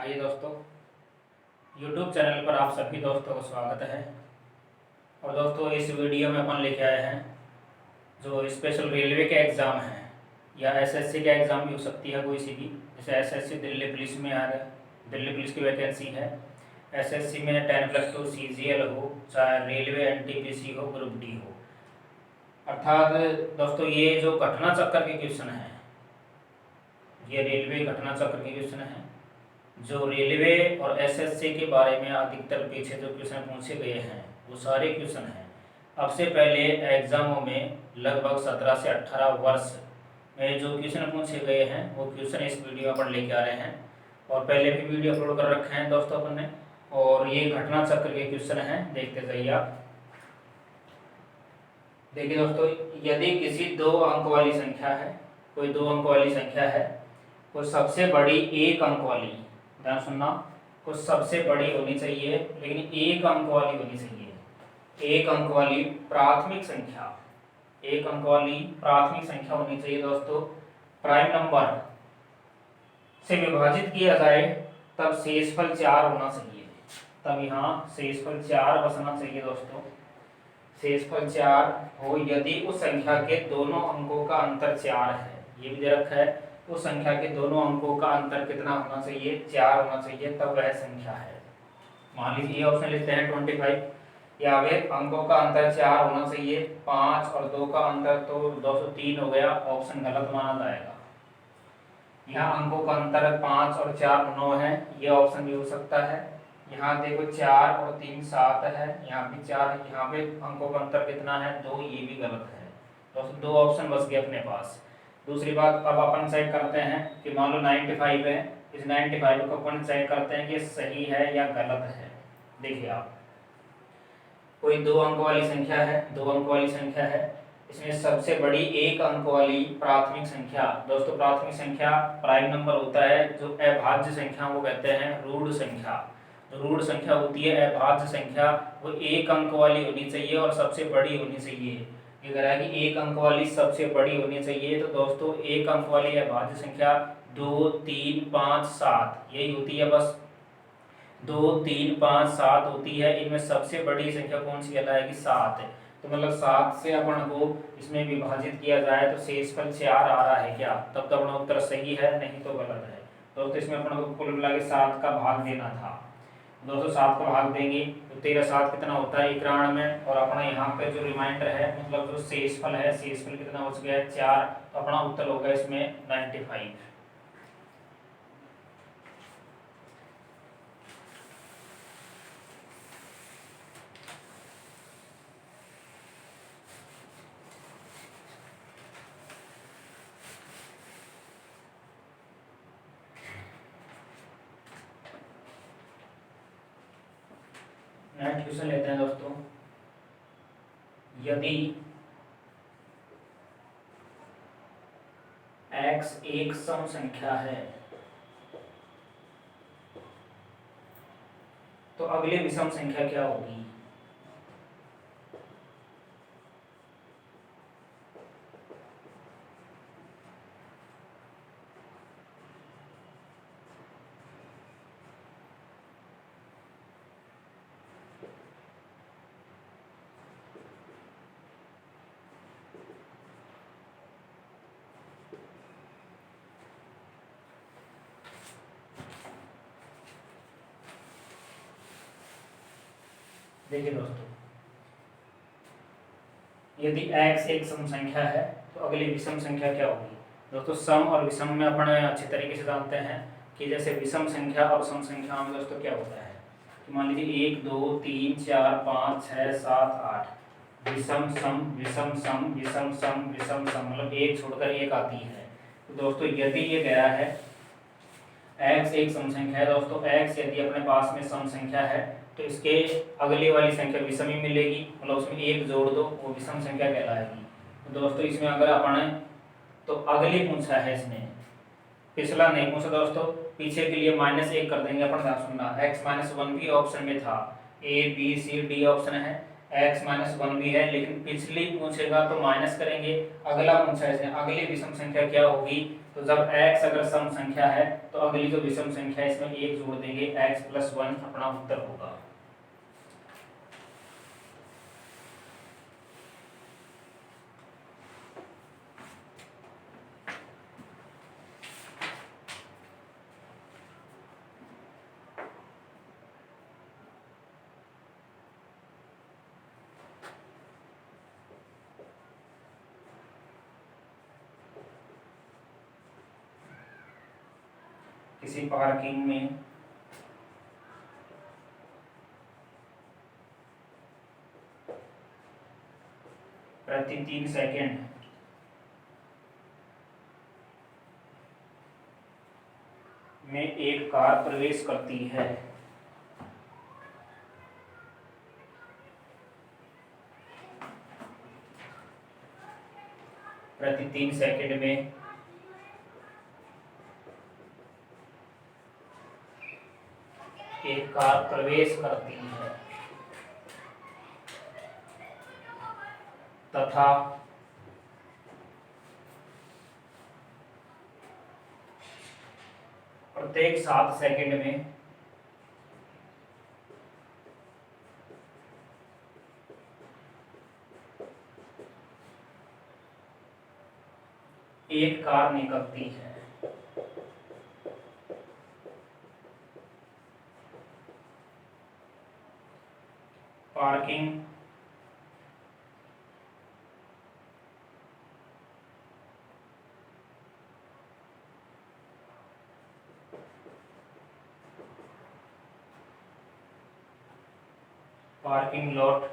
आइए दोस्तों, YouTube channel पर आप सभी दोस्तों का स्वागत है। और दोस्तों इस वीडियो में अपन लेके आए हैं जो स्पेशल रेलवे के एग्ज़ाम हैं या एसएससी का एग्ज़ाम भी हो सकती है कोई सी भी। जैसे एसएससी दिल्ली पुलिस में आ रहा है, दिल्ली पुलिस की वैकेंसी है। एसएससी में 10+2 CGL हो, चाहे रेलवे NTPC हो, ग्रुप डी हो। अर्थात दोस्तों ये जो घटना चक्कर के क्वेश्चन हैं, ये रेलवे घटना चक्र के क्वेश्चन हैं जो रेलवे और एसएससी के बारे में अधिकतर पीछे जो क्वेश्चन पूछे गए हैं वो सारे क्वेश्चन हैं। अब से पहले एग्जामों में लगभग 17 से 18 वर्ष में जो क्वेश्चन पूछे गए हैं वो क्वेश्चन इस वीडियो पर लेके आ रहे हैं। और पहले भी वीडियो अपलोड कर रखे हैं दोस्तों अपन ने। और ये घटना चक्र के क्वेश्चन हैं, देखते जाइए आप। देखिए दोस्तों, यदि किसी 2 अंक वाली संख्या है, कोई 2 अंक वाली संख्या है, तो सबसे बड़ी 1 अंक वाली, ध्यान सुनना, कुछ सबसे बड़ी होनी चाहिए लेकिन 1 अंक वाली होनी चाहिए। 1 अंक वाली प्राथमिक संख्या, 1 अंक वाली प्राथमिक संख्या होनी चाहिए दोस्तों। प्राइम नंबर से विभाजित किया जाए तब शेषफल 4 होना चाहिए। तब यहाँ शेषफल 4 बसना चाहिए दोस्तों। शेषफल 4 हो यदि उस संख्या के दोनों अंकों का अंतर 4 है। ये भी दे रखा है, उस संख्या के दोनों अंकों का अंतर कितना होना चाहिए? 4 होना चाहिए, तब वह संख्या है। मान लीजिए ये ऑप्शन लिखते हैं 25। यहाँ पे अंकों का अंतर 4 होना चाहिए, 5 और 2 का अंतर तो 203 हो गया, ऑप्शन गलत माना जाएगा। यहाँ अंकों का अंतर 5 और 4 9 है, ये ऑप्शन भी हो सकता है। यहाँ देखो 4 और 3 7 है, यहाँ भी 4, यहाँ पे अंकों का अंतर कितना है? 2, ये भी गलत है। दोस्तों 2 ऑप्शन बच गए अपने पास। दूसरी बात, अब अपन चेक करते हैं कि मान लो 95 है, इस 95 को अपन चेक करते हैं कि सही है या गलत है। देखिए आप, कोई 2 अंक वाली संख्या है, 2 अंक वाली संख्या है, इसमें सबसे बड़ी 1 अंक वाली प्राथमिक संख्या, दोस्तों प्राथमिक संख्या प्राइम नंबर होता है। जो अभाज्य संख्या वो कहते हैं रूढ़ संख्या। जो रूढ़ संख्या होती है, अभाज्य संख्या, वो 1 अंक वाली होनी चाहिए और सबसे बड़ी होनी चाहिए। ये कह रहा है कि 1 अंक वाली सबसे बड़ी होनी चाहिए। तो दोस्तों 1 अंक वाली अभाज्य संख्या 2 3 5 7 यही होती है, बस 2 3 5 7 होती है। इनमें सबसे बड़ी संख्या कौन सी कहलाएगी? 7 है। तो मतलब 7 से अपन को इसमें विभाजित किया जाए तो शेषफल 4 आ रहा है क्या? तब तो अपना उत्तर सही है, नहीं तो गलत है। दोस्तों इसमें अपन को कुल मिला के 7 का भाग देना था। दोस्तों 7 का भाग देंगे तो 13 7 कितना होता है? 91। और अपना यहाँ पे जो रिमाइंडर है, मतलब जो शेषफल है, शेषफल कितना बच गया है? 4। तो अपना उत्तर होगा इसमें 95। नेक्स्ट क्वेश्चन लेते हैं दोस्तों। यदि x एक सम संख्या है तो अगली विषम संख्या क्या होगी? देखिए दोस्तों, यदि x एक सम संख्या है तो अगली विषम संख्या क्या होगी? दोस्तों सम और विषम में अपन अच्छे तरीके से जानते हैं कि जैसे विषम संख्या और सम संख्या में दोस्तों क्या होता है कि मान लीजिए 1 2 3 4 5 6 7 8 विषम सम विषम सम विषम सम विषम सम, मतलब एक छोड़कर एक आती है। तो दोस्तों यदि ये गया है x एक सम संख्या है दोस्तों, x यदि अपने पास में सम संख्या है तो इसके अगली वाली संख्या विषम ही मिलेगी, मतलब उसमें 1 जोड़ दो, वो विषम संख्या कहलाएगी। तो दोस्तों इसमें अगर अपन तो अगली पूछा है इसने, पिछला नहीं पूछा दोस्तों, पीछे के लिए -1 कर देंगे अपन। ध्यान सुनना, x-1 भी ऑप्शन में था, A B C D option है, x माइनस वन भी है, लेकिन पिछली पूछेगा तो माइनस करेंगे, अगला पूछा है अगली विषम संख्या क्या होगी, तो जब x अगर सम संख्या है तो अगली जो विषम संख्या है इसमें एक जोड़ देंगे, x प्लस वन अपना उत्तर होगा। किसी पार्किंग में प्रति 3 सेकंड में एक कार प्रवेश करती है। प्रति 3 सेकंड में एक कार प्रवेश करती है तथा प्रत्येक 7 सेकंड में एक कार निकलती है। पार्किंग पार्किंग लॉट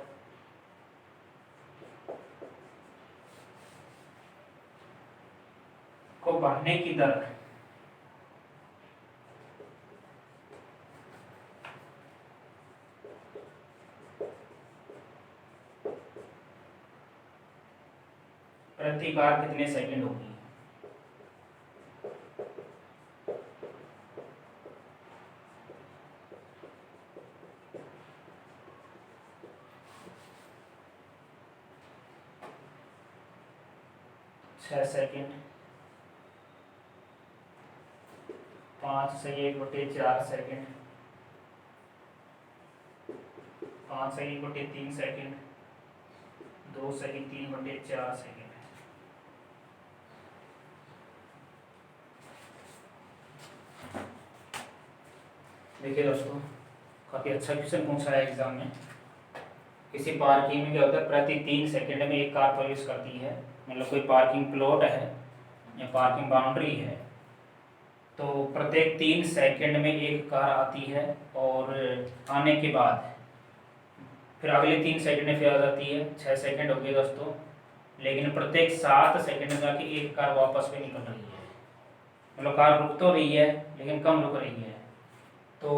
को भरने की दर प्रति कार कितने सेकंड होगी। छः सेकंड, 5 से 1/4 सेकंड, 5 से 1/3 सेकंड, 2 से 3/4 सेकंड। देखिए दोस्तों, काफ़ी अच्छा क्वेश्चन पूछा है एग्जाम में। किसी पार्किंग में क्या होता है, प्रति 3 सेकंड में एक कार प्रवेश करती है। मतलब कोई पार्किंग प्लॉट है या पार्किंग बाउंड्री है, तो प्रत्येक 3 सेकंड में एक कार आती है और आने के बाद फिर अगले 3 सेकंड में फिर आ जाती है। 6 सेकंड हो गए दोस्तों, लेकिन प्रत्येक 7 सेकंड में जाके एक कार वापस भी निकल रही है। मतलब कार रुक तो रही है लेकिन कम रुक रही है। तो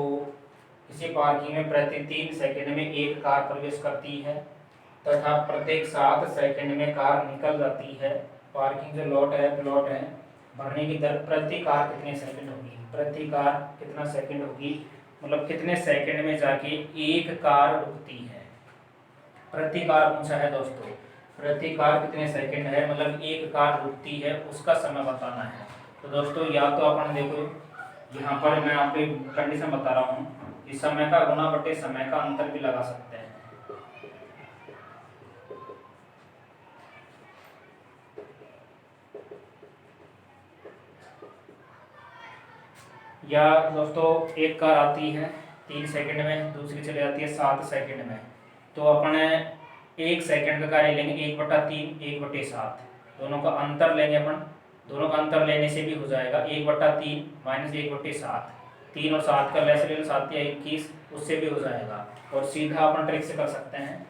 किसी पार्किंग में प्रति 3 सेकंड में एक कार प्रवेश करती है तथा प्रत्येक 7 सेकंड में कार निकल जाती है। पार्किंग जो लॉट है प्लॉट है, भरने की दर प्रति कार कितने सेकंड होगी, प्रति कार कितना सेकंड होगी, मतलब कितने सेकंड में जाके एक कार रुकती है। प्रति कार पूछा है दोस्तों, प्रति कार कितने सेकंड है, मतलब एक कार रुकती है उसका समय बताना है। तो दोस्तों या तो अपन देखो, यहाँ पर मैं आपको कंडीशन बता रहा हूँ, इस समय का गुना बटे समय का अंतर भी लगा सकते हैं। या दोस्तों एक कार आती है 3 सेकंड में, दूसरी चली जाती है 7 सेकंड में, तो अपन 1 सेकंड का कार्य लेंगे 1/3 1/7, दोनों का अंतर लेंगे अपन। दोनों का अंतर लेने से भी हो जाएगा 1/3 माइनस 1/7, 3 और 7 का लेस ले लो, 7 या 21, उससे भी हो जाएगा। और सीधा अपन ट्रिक से कर सकते हैं,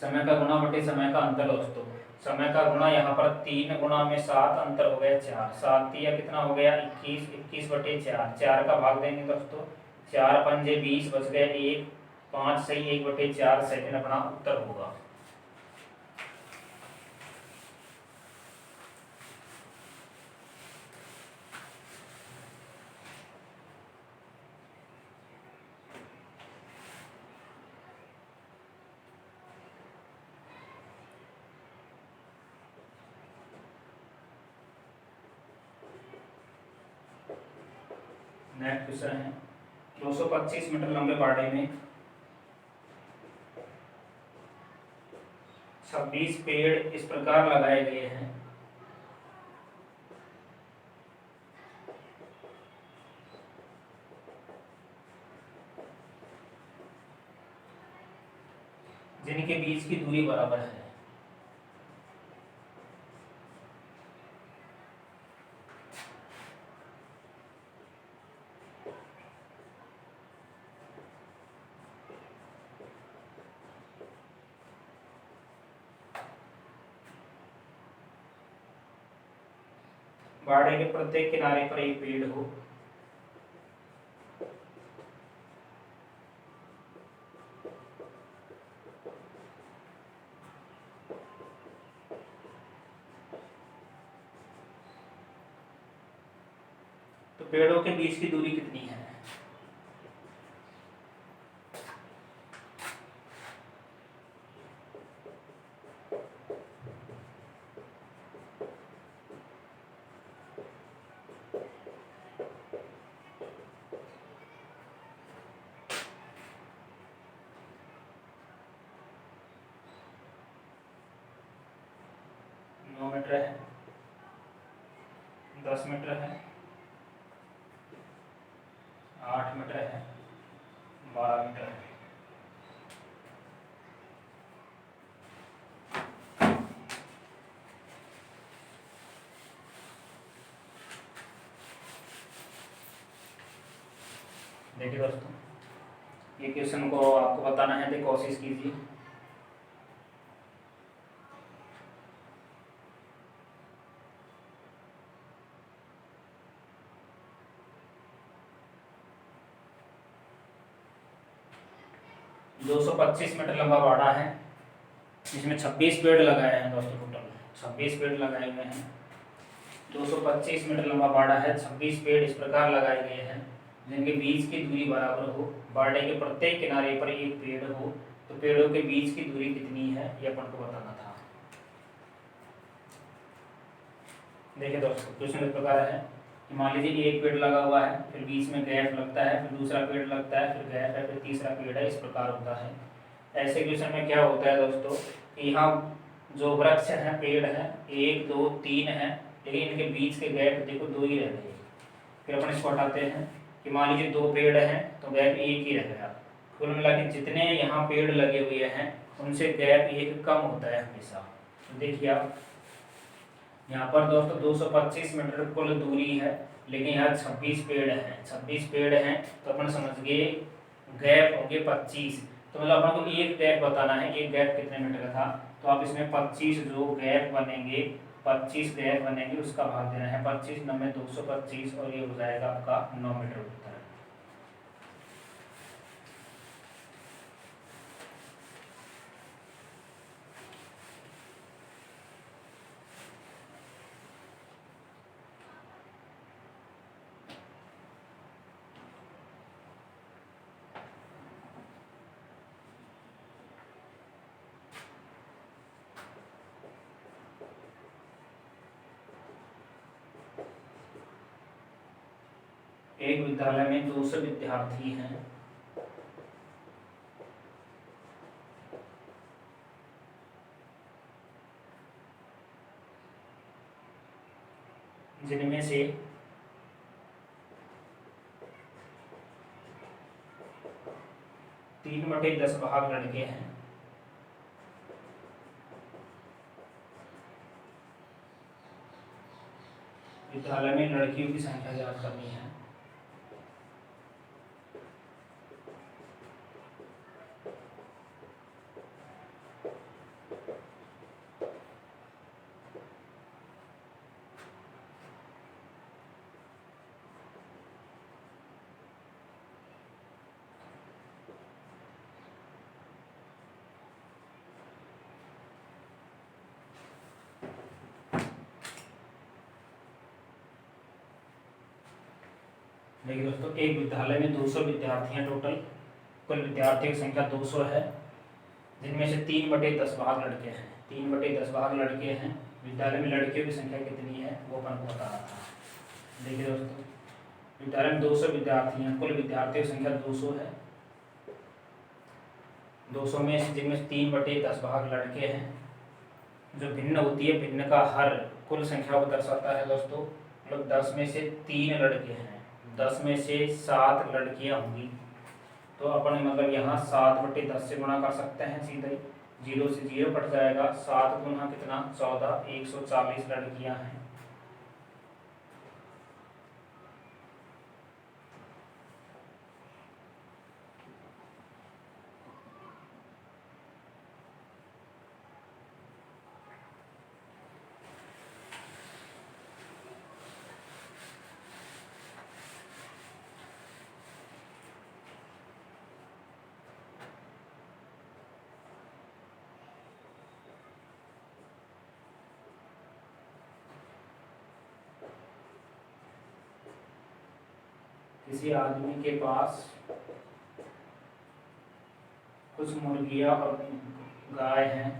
समय का गुना बटे समय का अंतर दोस्तों। समय का गुणा यहाँ पर 3 गुणा में 7, अंतर हो गया 4, 7 या कितना हो गया 21, 21/4, 4 का भाग देंगे दोस्तों, 4 पंजे 20, बच गए 1, 5 से 1/4 सेकंड अपना उत्तर होगा। नेक्स्ट क्वेश्चन है 225 मीटर लंबे बाड़े में 26 पेड़ इस प्रकार लगाए गए हैं जिनके बीच की दूरी बराबर है। बाड़े के प्रत्येक किनारे पर एक पेड़ हो। तो पेड़ों के बीच की दूरी कितनी है? मीटर है, 10 मीटर है, 8 मीटर है, 12 मीटर है। देखिए दोस्तों, ये क्वेश्चन को आपको बताना है तो कोशिश कीजिए। दो 225 मीटर लंबा बाड़ा है, इसमें 26 पेड़ लगाए हैं दोस्तों। टोटल 26 पेड़ लगाए हुए हैं। 225 मीटर लंबा बाड़ा है, 26 पेड़ इस प्रकार लगाए गए हैं जिनके बीच की दूरी बराबर हो। बाड़े के प्रत्येक किनारे पर एक पेड़ हो, तो पेड़ों के बीच की दूरी कितनी है ये अपन को बताना था। देखिए दोस्तों, क्वेश्चन इस प्रकार है कि मान लीजिए एक पेड़ लगा हुआ है, फिर बीच में गैप लगता है, फिर दूसरा पेड़ लगता है, फिर गैप है, फिर तीसरा पेड़ है, इस प्रकार होता है। ऐसे क्वेश्चन में क्या होता है दोस्तों कि यहाँ जो वृक्ष है, पेड़ है, 1 2 3 है, लेकिन इनके बीच के गैप देखो 2 ही रह गए। फिर अपन इसको हटाते हैं कि मान लीजिए 2 पेड़ हैं तो गैप 1 ही रह गया। कुल मिला के जितने यहाँ पेड़ लगे हुए हैं उनसे गैप 1 कम होता है हमेशा। तो देखिए आप यहाँ पर दोस्तों 225 मीटर कुल दूरी है, लेकिन यहाँ 26 पेड़ हैं। 26 पेड़ हैं तो अपन समझ गए गैप हो गए 25। तो मतलब अपन को एक गैप बताना है, एक गैप कितने मीटर का था। तो आप इसमें 25 जो गैप बनेंगे, 25 गैप बनेंगे उसका भाग देना है 25 9 225 और ये हो जाएगा आपका 9 मीटर उत्तर। एक विद्यालय में 200 विद्यार्थी हैं। जिनमें से 3/10 भाग लड़के हैं। विद्यालय में लड़कियों की संख्या ज्ञात करनी है। देखिए दोस्तों, एक विद्यालय में 200 विद्यार्थी हैं टोटल। कुल विद्यार्थियों की संख्या 200 है, जिनमें से 3/10 भाग लड़के हैं। 3/10 भाग लड़के हैं। विद्यालय में लड़कियों की संख्या कितनी है वो अपन को बताना था। देखिए दोस्तों, विद्यालय में 200 विद्यार्थी हैं, कुल विद्यार्थियों की संख्या 200 है। 200 में से जिनमें 3/10 भाग लड़के हैं। जो भिन्न होती है, भिन्न का हर कुल संख्या को दर्शाता है दोस्तों। मतलब 10 में से 3 लड़के हैं, 10 में से 7 लड़कियां होंगी, तो अपन मतलब यहाँ 7/10 से गुणा कर सकते हैं सीधे। 0 से 0 कट जाएगा, 7 गुना कितना 14, 140 लड़कियां हैं। किसी आदमी के पास कुछ मुर्गियां और गाय हैं।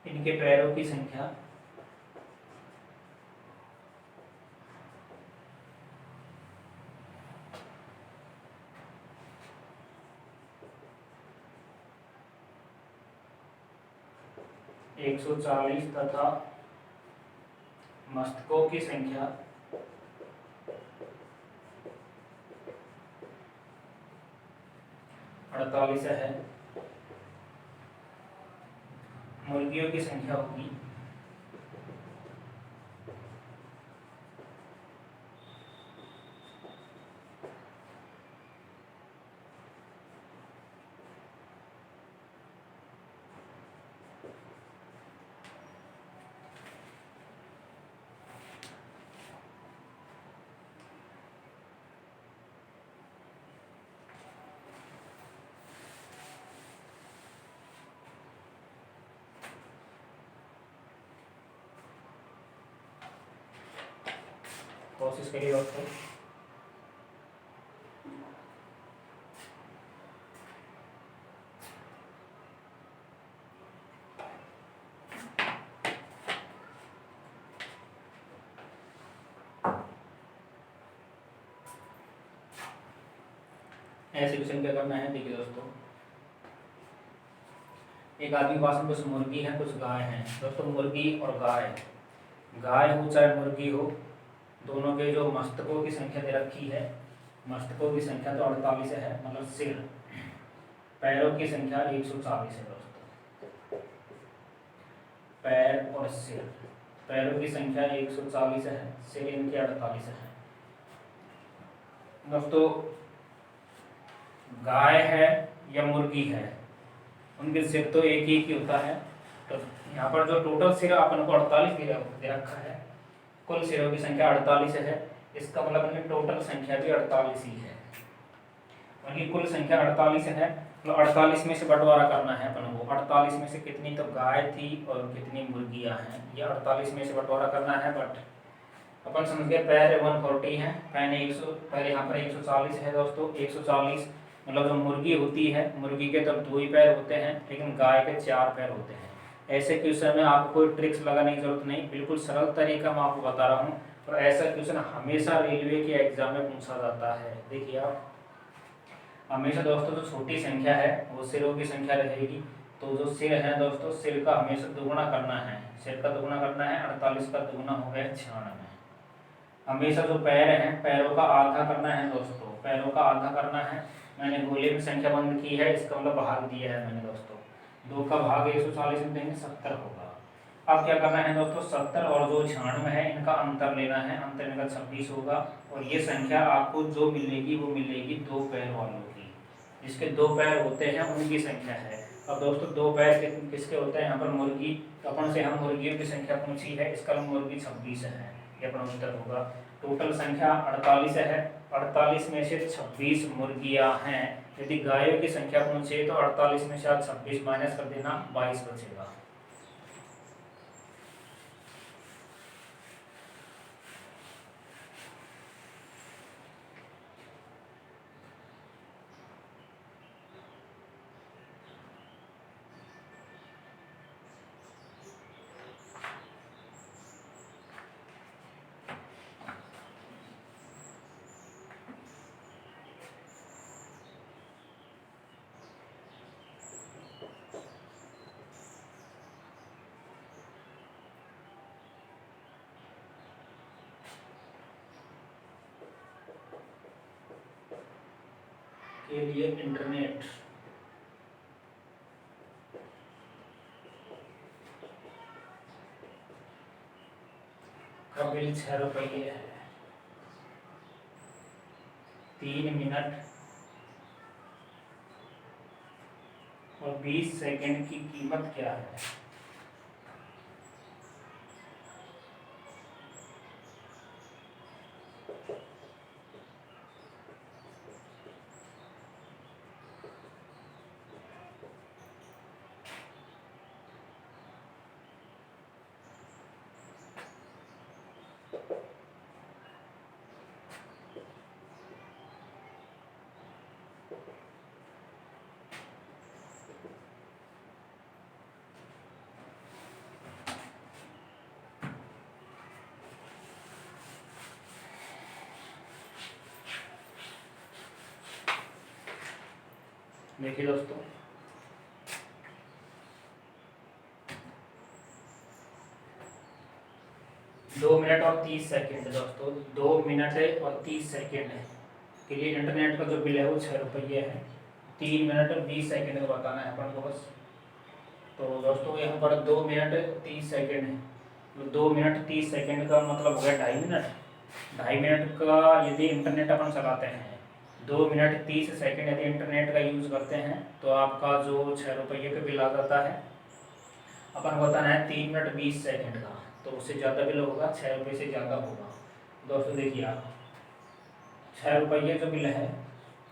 इनके पैरों की संख्या 140 तथा मस्तकों की संख्या 48 है। मुर्गियों की संख्या होगी 50। कोशिश करिए दोस्तों। ऐसे क्वेश्चन क्या करना है, देखिए दोस्तों। एक आदमी के पास में कुछ मुर्गी है, कुछ गाय हैं। दोस्तों मुर्गी और गाय हो चाहे मुर्गी हो, दोनों के जो मस्तकों की संख्या दे रखी है, मस्तकों की संख्या तो 48 है, मतलब सिर। पैरों की संख्या 140 है दोस्तों। पैर और सिर, पैरों की संख्या 140 है, सिर इनके 48 है। दोस्तों गाय है या मुर्गी है, उनके सिर तो एक ही होता है। तो यहाँ पर जो टोटल सिर अपन को 48 दे रखा है, कुल सिरों की संख्या 48 है। इसका मतलब उनकी टोटल संख्या भी 48 ही है। उनकी कुल संख्या 48 है, मतलब 48 में से बंटवारा करना है अपन को। 48 में से कितनी तो गाय थी और कितनी मुर्गियां हैं, ये 48 में से बंटवारा करना है। बट अपन समझ गए पैर 140 है, पहले यहाँ पर 140 है दोस्तों। 140 मतलब जो मुर्गी होती है, मुर्गी के तब 2 ही पैर होते हैं, लेकिन गाय के 4 पैर होते हैं। ऐसे क्वेश्चन में आपको कोई ट्रिक्स लगाने की जरूरत नहीं, बिल्कुल सरल तरीका मैं आपको बता रहा हूँ। और ऐसा क्वेश्चन हमेशा रेलवे के एग्जाम में पूछा जाता है। देखिए आप, हमेशा दोस्तों जो छोटी संख्या है वो सिरों की संख्या रहेगी। तो जो सिर है दोस्तों, सिर का हमेशा दुगुना करना है। सिर का दुगुना करना है, 48 का दुगुना हो गया 96। हमेशा जो पैर हैं, पैरों का आधा करना है दोस्तों, पैरों का आधा करना है। मैंने गोले में संख्या बंद की है, इसका मतलब भाग दिया है मैंने दोस्तों। 2 का भाग 140 में देंगे 70 होगा। अब क्या करना है दोस्तों, 70 और जो 96 है इनका अंतर लेना है। अंतर इनका 26 होगा। और ये संख्या आपको जो मिलेगी वो मिलेगी 2 पैर वालों की। जिसके 2 पैर होते हैं उनकी संख्या है। अब दोस्तों 2 पैर किसके होते हैं, यहाँ पर मुर्गी, अपन से हम मुर्गियों की संख्या पूछी है, इसका मुर्गी 26 है, ये अपना उत्तर होगा। टोटल संख्या 48 है, 48 में से 26 मुर्गियां हैं। यदि गायों की संख्या पूछे तो 48 में से आप 26 माइनस कर देना, 22 बचेगा। के लिए इंटरनेट का बिल 6 रुपये है। 3 मिनट और 20 सेकंड की कीमत क्या है? देखिए दोस्तों, 2 मिनट और 30 सेकंड दोस्तों, 2 मिनट और 30 सेकंड के लिए इंटरनेट का जो बिल है वो 6 रुपये है। 3 मिनट और 20 सेकंड का बताना है अपन को बस। तो दोस्तों यहाँ पर 2 मिनट 30 सेकंड है, तो 2 मिनट 30 सेकंड का मतलब हो गया 2.5 मिनट। 2.5 मिनट का यदि इंटरनेट अपन चलाते हैं, 2 मिनट 30 सेकंड यदि इंटरनेट का यूज़ करते हैं, तो आपका जो 6 रुपये का बिल आ जाता है। अपन को बताना है 3 मिनट 20 सेकंड का, तो उससे ज़्यादा बिल होगा, 6 रुपये से ज़्यादा होगा। दोस्तों देखिए आप, 6 रुपये जो बिल है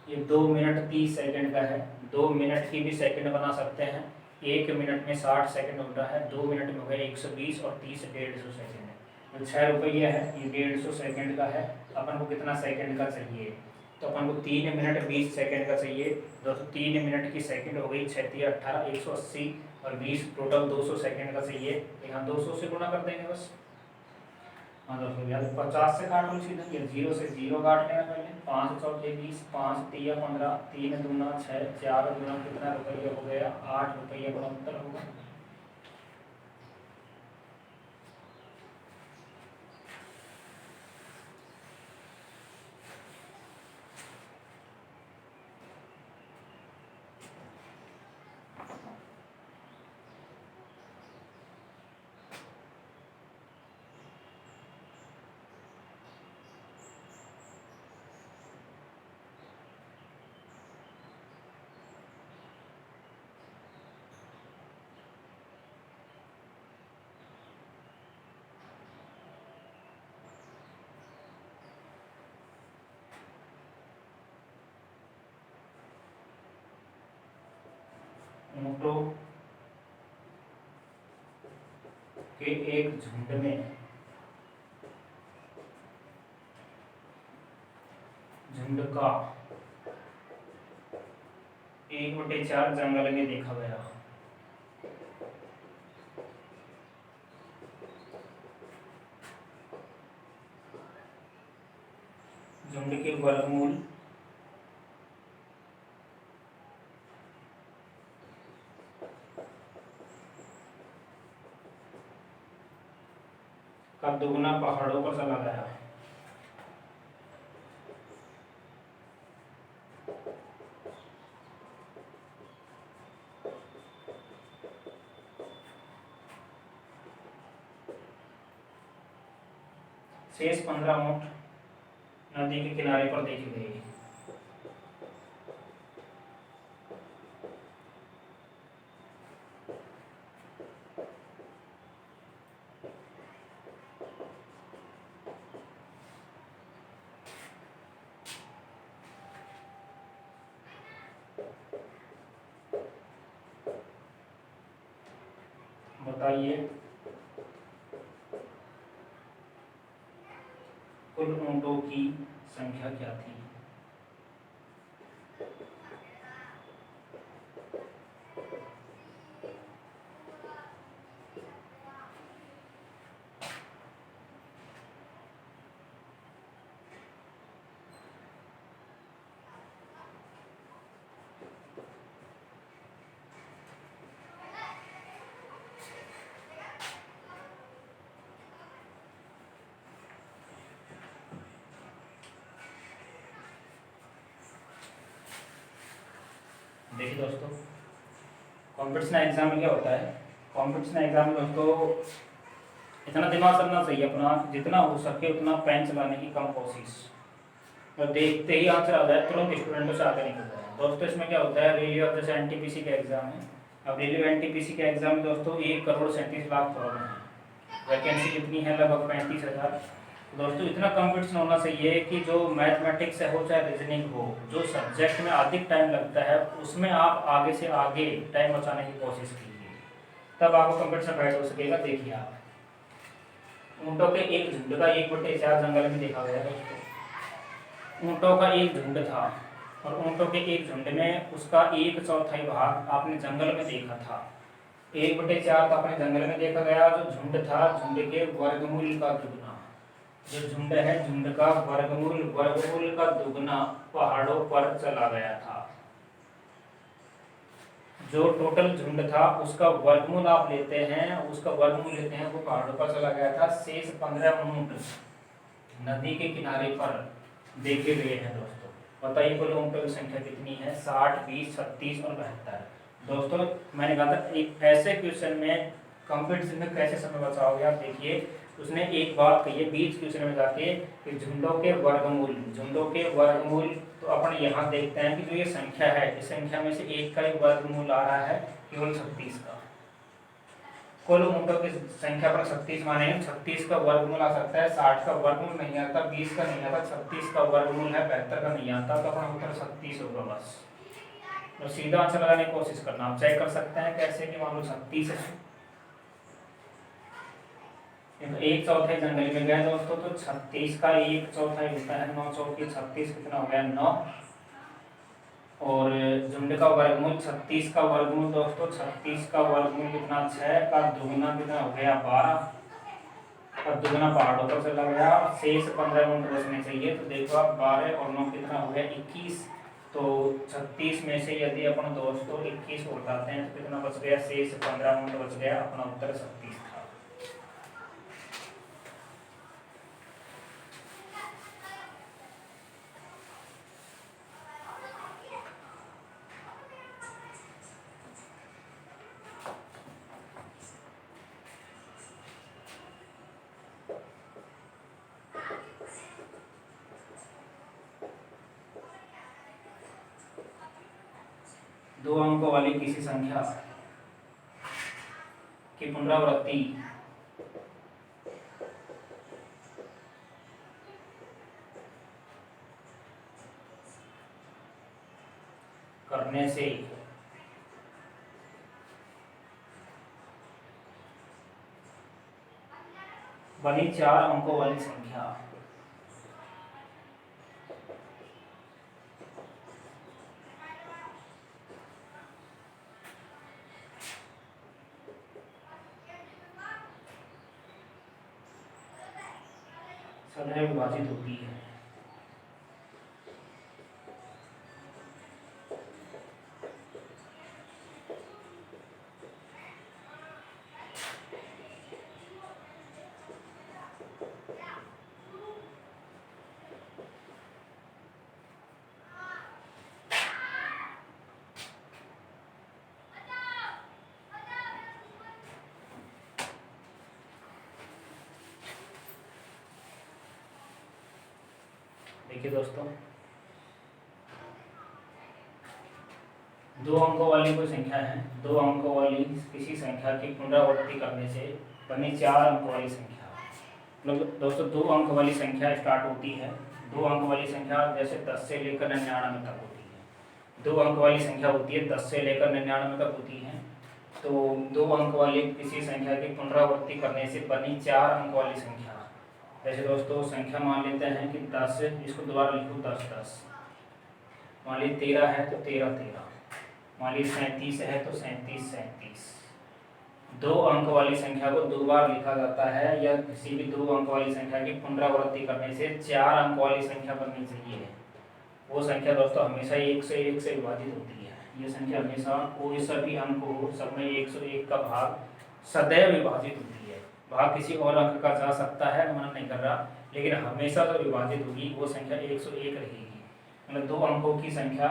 ये 2 मिनट 30 सेकंड का है। 2 मिनट की भी सेकंड बना सकते हैं। 1 मिनट में 60 सेकंड होता है, 2 मिनट में हो गया 120 और 30 150 सेकंड है। तो 6 रुपये है, ये 150 सेकंड का है। अपन को कितना सेकंड का चाहिए? तो अपन को 3 मिनट 20 सेकंड का चाहिए। दोस्तों 3 मिनट की सेकंड हो गई 6 × 18 180 और 20, टोटल 200 सेकंड का चाहिए। यहाँ 200 से गुणा कर देंगे बस। हाँ दोस्तों, या 50 से काट लो सीधा, या 0 से 0 काट लेना पहले। 5 चौके 20, 5 तिया 15, 3 दूना 6, 4 दूना कितना रुपये हो गया? 8 रुपये का उत्तर होगा। ऊँटों के एक झुंड में, झुंड का 1/4 जंगल में देखा गया। झुंड के वर्गमूल का दुगना पहाड़ों पर चला गया। शेष 15 ऊँट नदी के किनारे पर देखे गए। बताइए कुल ऊँटों की संख्या क्या थी? दोस्तों, कॉम्पिटिशन एग्जाम में क्या होता है, कॉम्पिटिशन एग्जाम में दोस्तों इतना दिमाग चलना चाहिए अपना, जितना हो सके उतना पेन चलाने की कम कोशिश, और देखते ही आंसर आ जाए तुरंत स्टूडेंटों से आगे निकल जाए। दोस्तों इसमें क्या होता है, रेलवे और जैसे एनटीपीसी के एग्जाम है, अब रेलवे एनटीपीसी के एग्जाम में दोस्तों 1,37,00,000 फॉर्म है, वैकेंसी कितनी है, लगभग 35,000। दोस्तों इतना कंपटीशन होना चाहिए कि जो मैथमेटिक्स है हो चाहे रीजनिंग हो, जो सब्जेक्ट में अधिक टाइम लगता है उसमें आप आगे से आगे टाइम बचाने की कोशिश कीजिए, तब आपको कंपटीशन फाइट हो सकेगा। देखिए आप, ऊँटों के एक झुंड का 1/4 जंगल में देखा गया दोस्तों। ऊँटों का एक झुंड था और ऊँटों के एक झुंड में उसका 1/4 भाग आपने जंगल में देखा था। 1/4 तो आपने जंगल में देखा गया, जो झुंड था झुंड के वर्गमूल का दुगना, जो झुंड है झुंड का वर्गमूल का दुगना पहाड़ों पर चला गया था। जो टोटल झुंड था उसका वर्गमूल आप लेते हैं, उसका वर्गमूल लेते हैं, वो पहाड़ों पर चला गया था। शेष 15 ऊंट नदी के किनारे पर देखे गए हैं दोस्तों। बताइए कुल ऊंटों की संख्या कितनी है, 60, 20, 36 और 72। दोस्तों मैंने कहा था एक ऐसे क्वेश्चन में कंपटीशन में कैसे समय बचाओगे आप, देखिए उसने एक बात कही है बीच क्वेश्चन में जाके कि झुंडों के वर्गमूल, तो अपन यहाँ देखते हैं कि जो ये संख्या है, इस संख्या में से एक का ही वर्गमूल आ रहा है केवल 36 का। कुल ऊँटों की संख्या पर 36 माने, 36 का वर्गमूल आ सकता है, 60 का वर्गमूल नहीं आता, 20 का नहीं आता, 36 का वर्गमूल है, 72 का नहीं आता, तो अपना उत्तर 36 होगा बस। तो सीधा आंसर लगाने की कोशिश करना, आप चेक कर सकते हैं कैसे कि मान लो 36 है, 1/4 जंगल में गए दोस्तों, तो 36 का 1/4 होता है 9 चौके 36, कितना हो गया 9, और झुंड का वर्गमूल 36 का वर्गमूल दोस्तों, 36 का वर्गमूल कितना, 6 का दुगना कितना हो गया 12, और दुगना पहाड़ों पर चला गया, शेष 15 ऊंट बचने चाहिए। तो देखो आप 12 और 9 कितना हो गया 21, तो 36 में से यदि अपन दोस्तों 21 उठाते हैं तो कितना बच गया, शेष 15 ऊंट बच गया, अपना उत्तर 36 था। दो अंकों वाली किसी संख्या की पुनरावृत्ति करने से बनी 4 अंकों वाली संख्या सदैव विभाजित होती है। देखिए दोस्तों, 2 अंकों वाली कोई संख्या है, 2 अंकों वाली किसी संख्या की पुनरावृत्ति करने से बनी 4 अंकों वाली संख्या। मतलब दोस्तों 2 अंक वाली संख्या स्टार्ट होती है, 2 अंक वाली संख्या जैसे 10 से लेकर 99 तक होती है। 2 अंक वाली संख्या होती है 10 से लेकर 99 तक होती है। तो 2 अंक वाली किसी संख्या की पुनरावृत्ति करने से बनी 4 अंक वाली संख्या, जैसे दोस्तों संख्या मान लेते हैं कि 10, इसको दोबारा लिखो 10 10, मान ली 13 है तो 13 13, मान ली 37 है तो 37 37। 2 अंक वाली संख्या को 2 बार लिखा जाता है, या किसी भी 2 अंक वाली संख्या की पुनरावृत्ति करने से 4 अंक वाली संख्या बननी चाहिए। वो संख्या दोस्तों हमेशा 101 से विभाजित होती है। ये संख्या हमेशा कोई सा भी अंक हो, सब में 101 का भाग सदैव विभाजित होती है। भाग किसी और अंक का जा सकता है, मना नहीं कर रहा, लेकिन हमेशा जो विभाजित होगी वो संख्या 101 रहेगी। मतलब 2 अंकों की संख्या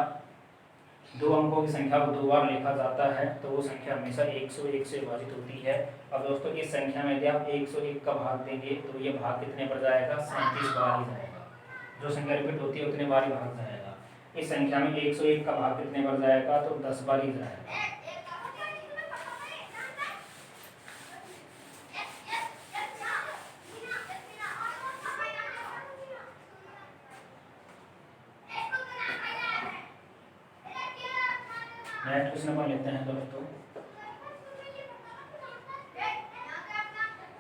दो अंकों की संख्या को 2 बार लिखा जाता है तो वो संख्या हमेशा 101 से विभाजित होती है। अब दोस्तों इस संख्या में यदि आप 101 का भाग देंगे तो ये भाग कितने पर जाएगा? 37 बार ही जाएगा। जो संख्या रिपीट होती है उतने बार ही भाग जाएगा। इस संख्या में 101 का भाग कितने बार जाएगा? तो 10 बार ही जाएगा। नेक्स्ट क्वेश्चन अपन लेते हैं दोस्तों।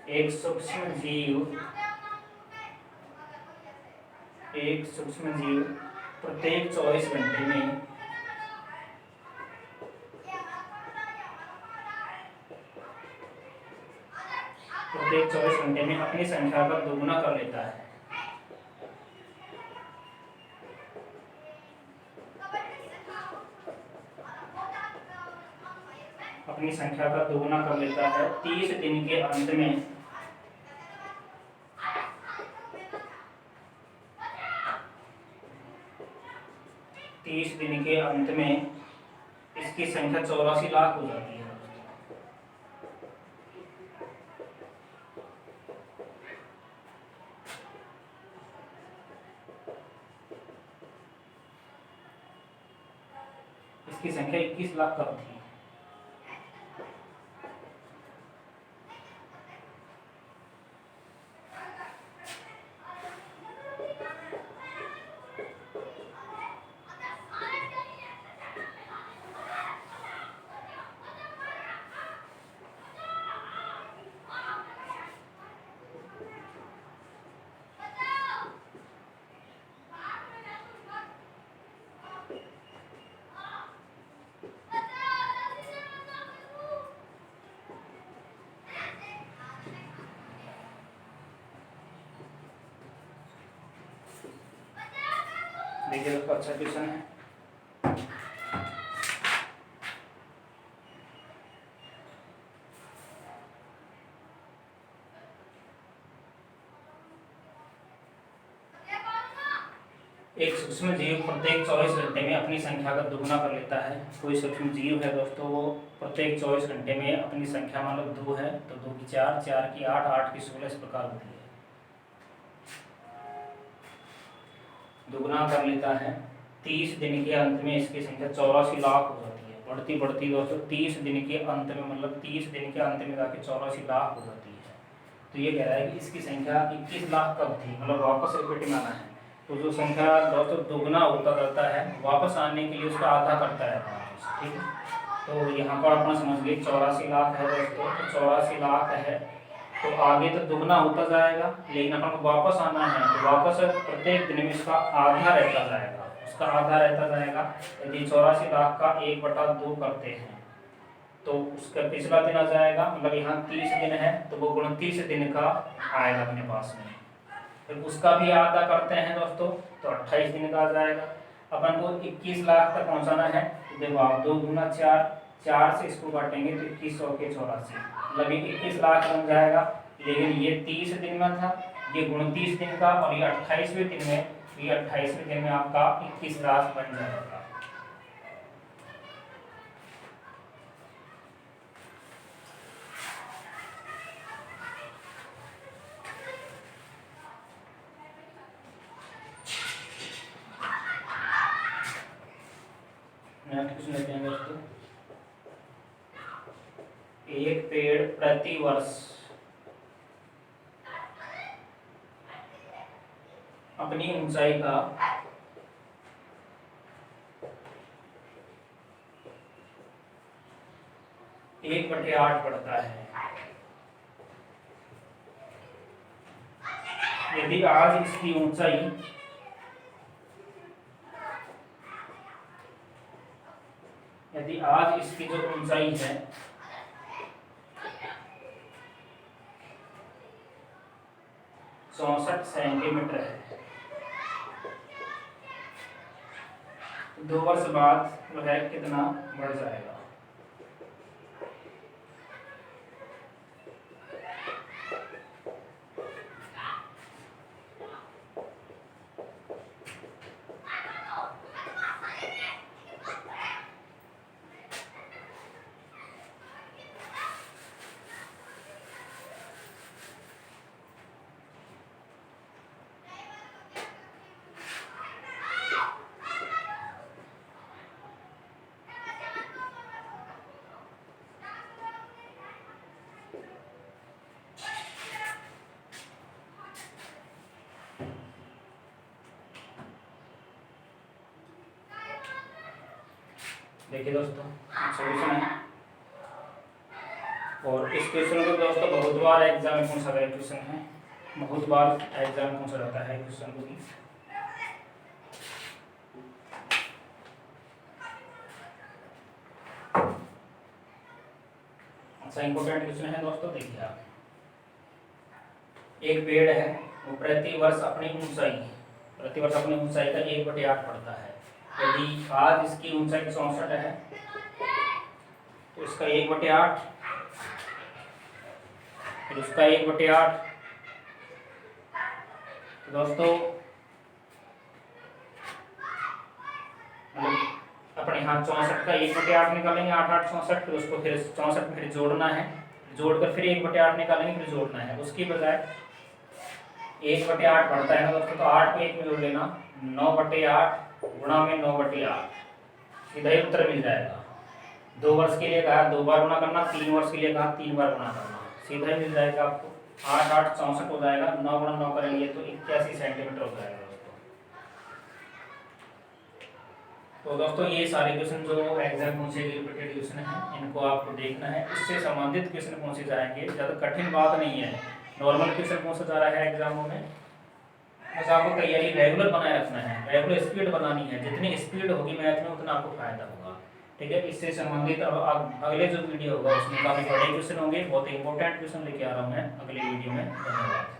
एक सूक्ष्म जीव प्रत्येक 24 घंटे में अपनी संख्या का दोगुना कर लेता है। अपनी संख्या का दोगुना कर लेता है 30 दिन के अंत में। 30 दिन के अंत में इसकी संख्या 84 लाख हो जाती है। इसकी संख्या 21 लाख कब थी? देखिए दोस्तों अच्छा क्वेश्चन है। एक सूक्ष्म जीव प्रत्येक 24 घंटे में अपनी संख्या का दुगुना कर लेता है। कोई सूक्ष्म जीव है दोस्तों, वो प्रत्येक 24 घंटे में अपनी संख्या मतलब 2 है तो 2 की 4, 4 की 8, 8 की 16 इस प्रकार होती है। दुगुना कर लेता है 30 दिन के अंत में इसकी संख्या 84 लाख हो जाती है। बढ़ती बढ़ती दोस्तों 30 दिन के अंत में मतलब 30 दिन के अंत में जाके 84 लाख हो जाती है। तो ये कह रहा है कि इसकी संख्या 21 लाख कब थी, मतलब वापस रिपीट में आना है। तो जो संख्या दोस्तों दुगना होता रहता है, वापस आने के लिए उसका आधा करता रहता है। ठीक है, तो यहाँ पर अपना समझ गए 84 लाख है दोस्तों, तो 84 लाख है तो आगे तो दुगना होता जाएगा, लेकिन अपन को वापस आना है तो वापस प्रत्येक दिन में इसका आधा रहता जाएगा, उसका आधा रहता जाएगा। यदि 84 लाख का 1/2 करते हैं तो उसका पिछला दिन आ जाएगा, मतलब यहाँ 30 दिन है तो वो 29 दिन का आएगा अपने पास में। फिर उसका भी आधा करते हैं दोस्तों तो 28 दिन का आ जाएगा। अपन को 21 लाख तक पहुंचाना है। देखो आप 2 दूना 4, 4 से इसको काटेंगे तो 21 और के 84, मतलब 21 लाख बन जाएगा। लेकिन ये 30 दिन में था, ये 29 दिन का, और ये 28वें दिन में, ये 28वें दिन में आपका 21 लाख बन जाएगा। नेक्स्ट लेते हैं दोस्तों। एक पेड़ प्रति वर्ष अपनी ऊंचाई का 1/8 बढ़ता है। यदि आज इसकी ऊंचाई जो ऊंचाई है 64 सेंटीमीटर है, 2 वर्ष बाद वह कितना बढ़ जाएगा? देखिए दोस्तों सॉल्यूशन है, और इस क्वेश्चन को दोस्तों बहुत बार एग्जाम में पूछा गया क्वेश्चन है, बहुत बार एग्जाम में पूछा जाता है क्वेश्चन को भी। अच्छा इंपॉर्टेंट क्वेश्चन है दोस्तों, देखिए आप, एक पेड़ है वो प्रतिवर्ष अपनी ऊंचाई का 1/8 बढ़ता है। यदि आज इसकी ऊंचाई 64 है तो इसका 1/8, फिर उसका 1/8, तो दोस्तों अपने यहाँ 64 का 1/8 निकालेंगे, 8 8 64, फिर उसको फिर 64 में फिर जोड़ना है, जोड़कर फिर 1/8 निकालेंगे, फिर जोड़ना है। उसकी बजाय 1/8 बढ़ता है ना दोस्तों, तो 8 को 1 में जोड़ लेना, 9/8 गुणा में 9/8, सीधा ही उत्तर मिल जाएगा। 2 वर्ष के लिए कहा 2 बार गुणा करना, 3 वर्ष के लिए कहा 3 बार गुणा करना, सीधा ही मिल जाएगा आपको। 8 8 64 हो जाएगा, 9 गुणा 9 करेंगे तो 81 सेंटीमीटर हो जाएगा दोस्तों। तो दोस्तों ये सारे क्वेश्चन जो एग्जाम पूछे गए रिपीटेड क्वेश्चन है, इनको आपको देखना है, इससे संबंधित क्वेश्चन पूछे जाएंगे, ज़्यादा कठिन बात नहीं है, नॉर्मल क्वेश्चन पूछा जा रहा है एग्जामों में। बस आपको तैयारी रेगुलर बनाए रखना है, रेगुलर स्पीड बनानी है, जितनी स्पीड होगी मैथ में उतना आपको फायदा होगा, ठीक है। इससे संबंधित अब अगले जो वीडियो होगा उसमें काफ़ी बड़े क्वेश्चन होंगे, बहुत इंपॉर्टेंट क्वेश्चन लेके आ रहा हूँ मैं अगले वीडियो में। धन्यवाद।